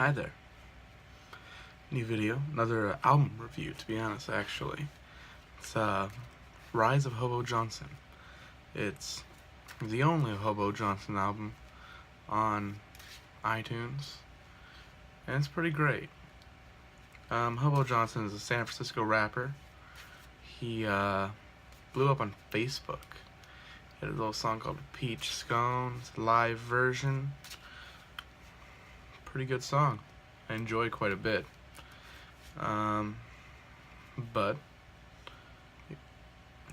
Hi there. New video, another album review, to be honest, actually. It's Rise of Hobo Johnson. It's the only Hobo Johnson album on iTunes, and it's pretty great. Hobo Johnson is a San Francisco rapper. He blew up on Facebook. He had a little song called Peach Scones, live version. Pretty good song. I enjoy it quite a bit. But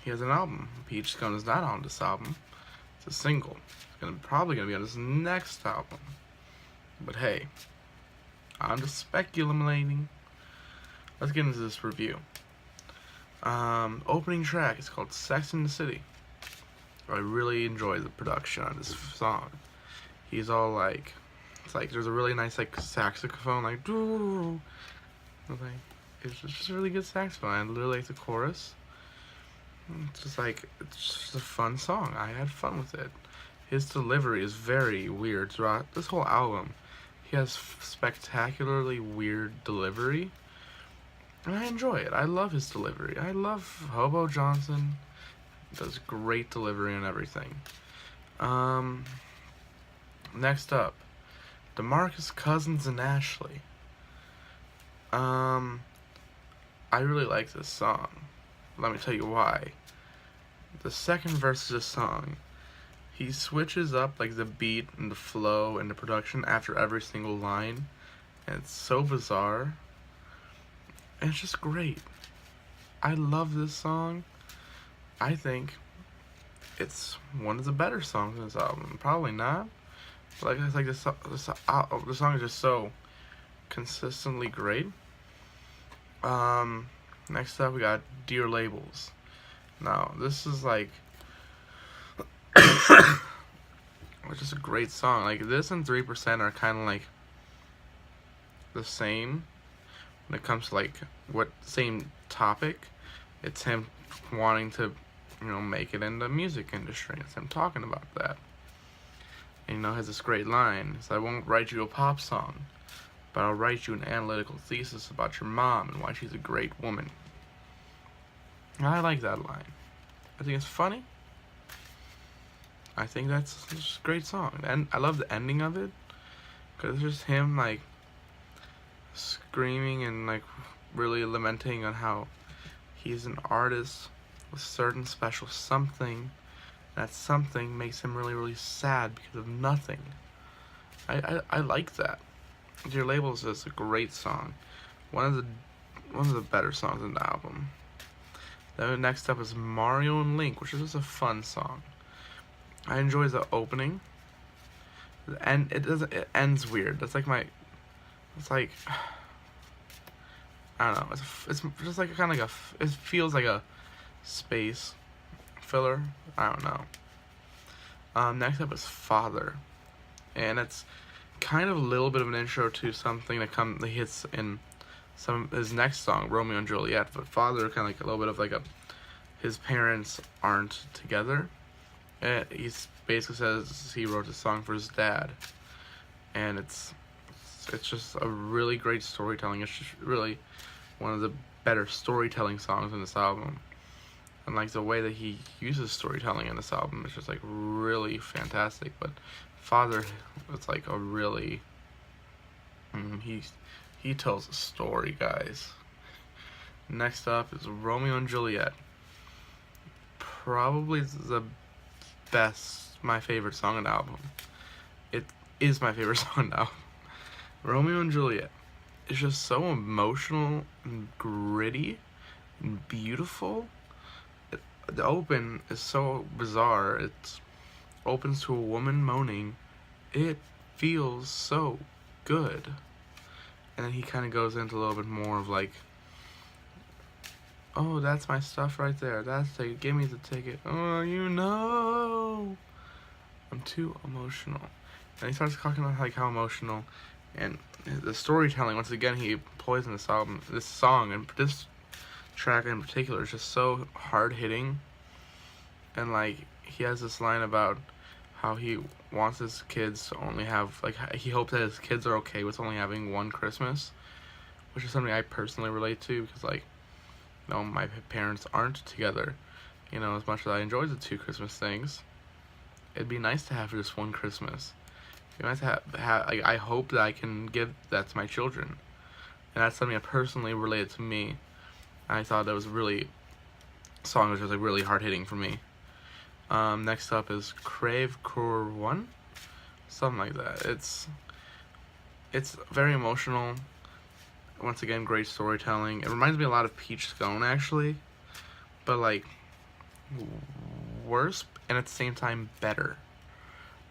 he has an album. Peach Scone is not on this album. It's a single. It's probably gonna be on his next album. But hey, I'm just speculating. Let's get into this review. Opening track is called Sex in the City. I really enjoy the production on this song. He's all like, it's like there's a really nice like saxophone, like doo. It's just a really good saxophone. I really like the chorus. It's just a fun song. I had fun with it. His delivery is very weird throughout this whole album. He has spectacularly weird delivery, and I enjoy it. I love his delivery. I love Hobo Johnson. He does great delivery and everything. Next up, DeMarcus Cousins and Ashley. I really like this song. Let me tell you why. The second verse of this song, he switches up like the beat and the flow and the production after every single line, and it's so bizarre. And it's just great. I love this song. I think it's one of the better songs in this album. Probably not, but it's like the song is just so consistently great. Next up we got Dear Labels. Now, this is like it's just a great song. Like, this and 3% are kind of like the same when it comes to like what same topic. It's him wanting to, make it in the music industry. It's him talking about that. And, has this great line. It's, I won't write you a pop song, but I'll write you an analytical thesis about your mom and why she's a great woman. I like that line. I think it's funny. I think that's just a great song. And I love the ending of it, because it's just him, like, screaming and, like, really lamenting on how he's an artist with certain special something. That something makes him really, really sad because of nothing. I like that. Dear Labels is a great song. One of the better songs in the album. Then next up is Mario and Link, which is just a fun song. I enjoy the opening. And it ends weird. It's like I don't know. It's just like kind of like it feels like a space filler. I don't know. Next up is Father, and it's kind of a little bit of an intro to something that hits in his next song, Romeo and Juliet. But Father, kind of like a little bit of like his parents aren't together. And he basically says he wrote this song for his dad, and it's just a really great storytelling. It's just really one of the better storytelling songs in this album. And like the way that he uses storytelling in this album is just like really fantastic. But Father, it's like a really he tells a story, guys. Next up is Romeo and Juliet. Probably my favorite song on the album. It is my favorite song on the album. Romeo and Juliet is just so emotional and gritty and beautiful. The open is so bizarre. It opens to a woman moaning. It feels so good. And then he kind of goes into a little bit more of like, oh, that's my stuff right there. That's the ticket. Give me the ticket. Oh, I'm too emotional. And he starts talking about like how emotional, and the storytelling. Once again, he employs in this album, this song, and this track in particular is just so hard hitting. And like he has this line about how he wants his kids to only have, like, he hopes that his kids are okay with only having one Christmas, which is something I personally relate to, because, like, my parents aren't together. As much as I enjoy the two Christmas things, it'd be nice to have just one Christmas. It'd be nice to have like, I hope that I can give that to my children. And that's something that personally related to me. And I thought that was really, song was just, like, really hard-hitting for me. Next up is Crave Core 1, something like that. It's very emotional. Once again, great storytelling. It reminds me a lot of Peach Scone, actually, but, like, worse and at the same time better.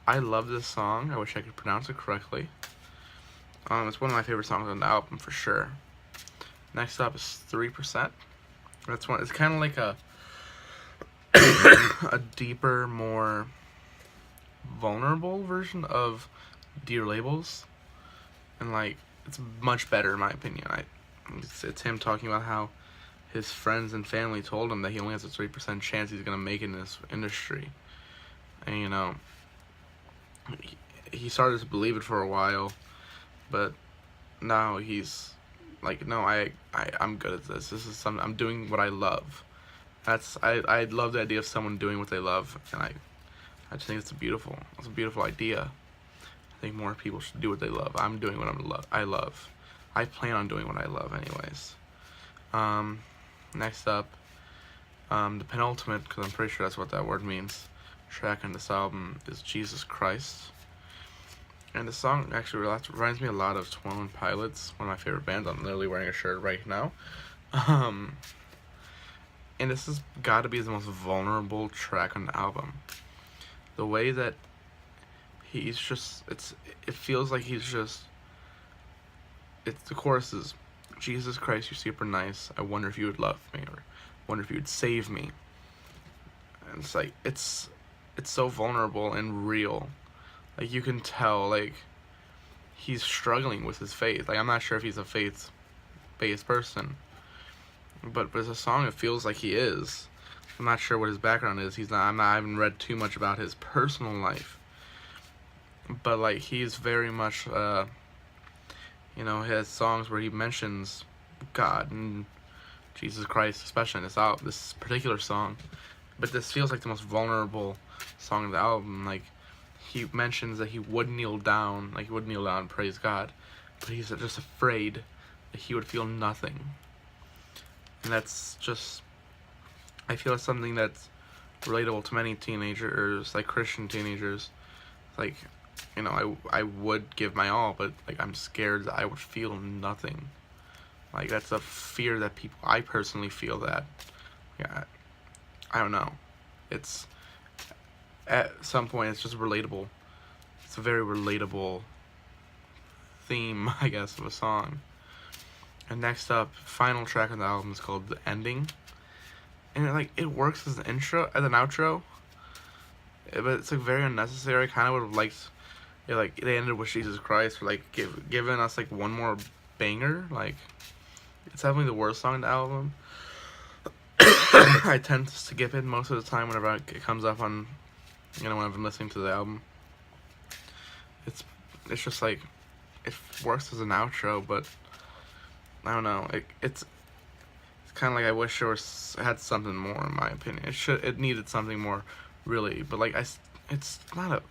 I love this song. I wish I could pronounce it correctly. It's one of my favorite songs on the album for sure. Next up is 3%. That's one. It's kind of like a a deeper, more vulnerable version of Dear Labels, and, like, it's much better in my opinion. It's him talking about how his friends and family told him that he only has a 3% chance he's gonna make it in this industry, and he started to believe it for a while, but now he's like, no, I'm good at this. This is something I'm doing what I love. I love the idea of someone doing what they love, and I just think it's a beautiful idea. I think more people should do what they love. I'm doing what I love. I plan on doing what I love anyways. Next up, the penultimate, because I'm pretty sure that's what that word means, track on this album is Jesus Christ. And the song actually reminds me a lot of 21 Pilots, one of my favorite bands. I'm literally wearing a shirt right now. And this has got to be the most vulnerable track on the album. The way that he's just, it feels like he's just, the chorus is, Jesus Christ, you're super nice. I wonder if you would love me, or wonder if you would save me. And it's like, it's so vulnerable and real. Like, you can tell, like, he's struggling with his faith. Like, I'm not sure if he's a faith-based person, but as a song, it feels like he is. I'm not sure what his background is. I haven't read too much about his personal life, but, like, he's very much, he has songs where he mentions God and Jesus Christ, especially in this particular song. But this feels like the most vulnerable song of the album. Like, he mentions that he would kneel down, and praise God, but he's just afraid that he would feel nothing. And that's just, I feel it's something that's relatable to many teenagers, like Christian teenagers. Like, I would give my all, but, like, I'm scared that I would feel nothing. Like, that's a fear that I personally feel that. Yeah, I don't know. It's, at some point, it's just relatable. It's a very relatable theme, I guess, of a song. And next up, final track on the album is called The Ending. And it works as an outro. But it's, like, very unnecessary. I kind of would have liked, they ended with Jesus Christ, or, like, giving us, like, one more banger. Like, it's definitely the worst song on the album. I tend to skip it most of the time whenever it comes up on, when I'm listening to the album. It's just, like, it works as an outro, but I don't know. It's kind of like I wish it had something more, in my opinion. It needed something more, really. But, like, it's not a,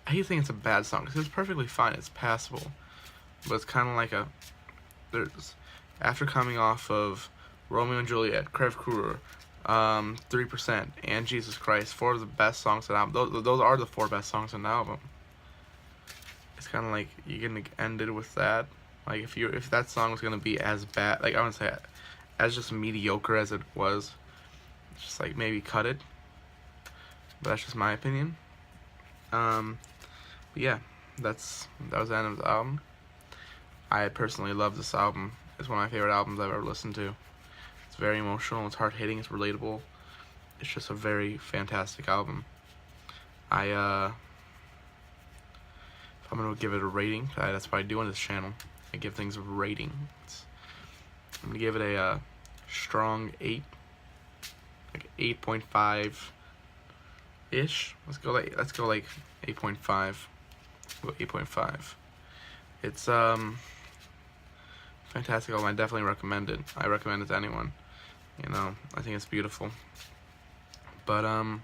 I hate saying it's a bad song, because it's perfectly fine. It's passable. But it's kind of like after coming off of Romeo and Juliet, Crève Coeur, 3%, and Jesus Christ, 4 of the best songs on the album. Those are the 4 best songs on the album. It's kind of like you're gonna end it with that. Like, if that song was gonna be as bad, like, I wouldn't say as just mediocre as it was, just, like, maybe cut it. But that's just my opinion. But yeah, that was the end of the album. I personally love this album. It's one of my favorite albums I've ever listened to. It's very emotional, it's hard-hitting, it's relatable. It's just a very fantastic album. If I'm going to give it a rating, that's what I do on this channel. I give things a rating. I'm going to give it a strong 8. Like 8.5. ish. Let's go like 8.5. Go 8.5. It's fantastic album. I definitely recommend it. I recommend it to anyone. You know, I think it's beautiful. But yeah,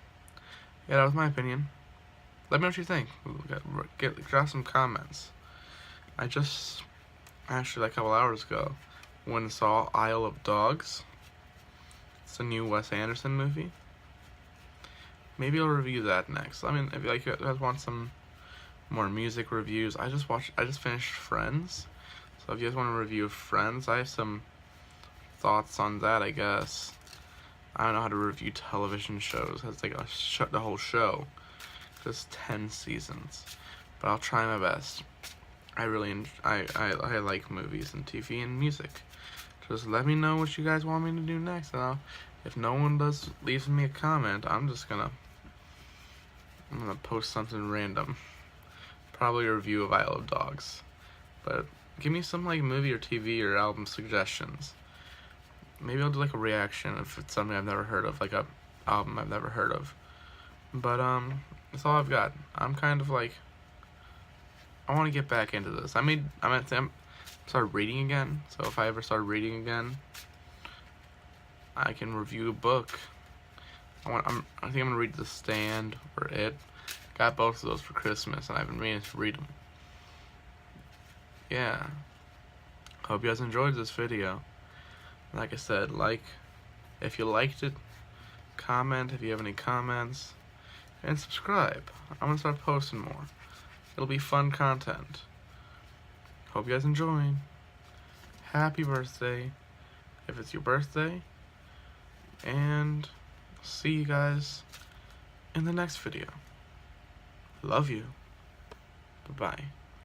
that was my opinion. Let me know what you think. Drop some comments. I just actually like a couple hours ago went and saw Isle of Dogs. It's a new Wes Anderson movie. Maybe I'll review that next. I mean, if you guys want some more music reviews, I just finished Friends. So if you guys want to review Friends, I have some thoughts on that, I guess. I don't know how to review television shows. It's like the whole show. There's 10 seasons. But I'll try my best. I like movies and TV and music. Just let me know what you guys want me to do next, and if no one leaves me a comment, I'm gonna post something random. Probably a review of Isle of Dogs. But give me some like movie or TV or album suggestions. Maybe I'll do like a reaction if it's something I've never heard of, like a album I've never heard of. But that's all I've got. I'm kind of like, I want to get back into this. I'm start reading again. So if I ever start reading again, I can review a book. I think I'm gonna read The Stand or It. Got both of those for Christmas, and I've been meaning to read them. Yeah. Hope you guys enjoyed this video. Like I said, if you liked it, comment if you have any comments, and subscribe. I'm gonna start posting more. It'll be fun content. Hope you guys enjoy. Happy birthday, if it's your birthday, and see you guys in the next video. Love you. Bye-bye.